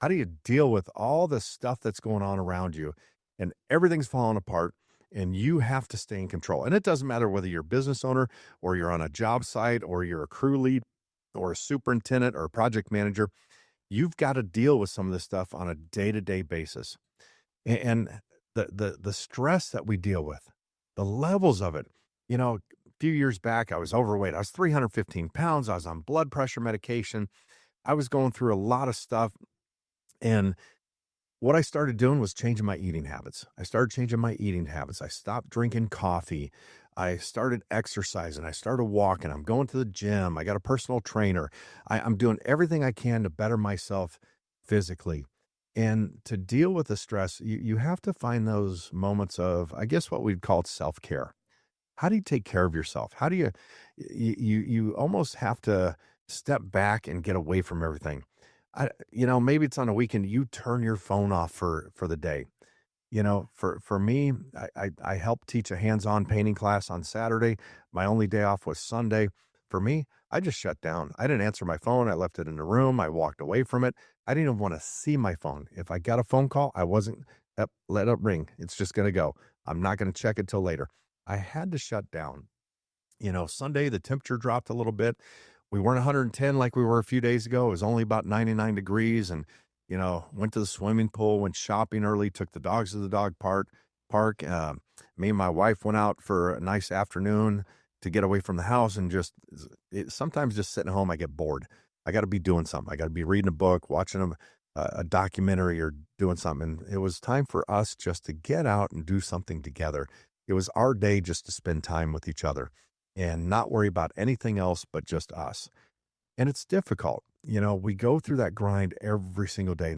How do you deal with all the stuff that's going on around you and everything's falling apart and you have to stay in control? And it doesn't matter whether you're a business owner or you're on a job site or you're a crew lead or a superintendent or a project manager. You've got to deal with some of this stuff on a day-to-day basis. And the stress that we deal with, the levels of it. A few years back, I was overweight. I was 315 pounds. I was on blood pressure medication. I was going through a lot of stuff. And what I started doing was changing my eating habits. I started changing my eating habits. I stopped drinking coffee. I started exercising. I started walking. I'm going to the gym. I got a personal trainer. I'm doing everything I can to better myself physically. And to deal with the stress, you have to find those moments of, I guess, what we'd call self care. How do you take care of yourself? How do you almost have to step back and get away from everything. Maybe it's on a weekend, you turn your phone off for the day. For me, I helped teach a hands-on painting class on Saturday. My only day off was Sunday. For me, I just shut down. I didn't answer my phone. I left it in the room. I walked away from it. I didn't even want to see my phone. If I got a phone call, I wasn't, "Yep, let it ring. It's just going to go. I'm not going to check it till later." I had to shut down. Sunday, the temperature dropped a little bit. We weren't 110 like we were a few days ago. It was only about 99 degrees. And, went to the swimming pool, went shopping early, took the dogs to the dog park. Me and my wife went out for a nice afternoon to get away from the house and sometimes just sitting at home, I get bored. I got to be doing something. I got to be reading a book, watching a documentary or doing something. And it was time for us just to get out and do something together. It was our day just to spend time with each other and not worry about anything else but just us. And it's difficult. We go through that grind every single day.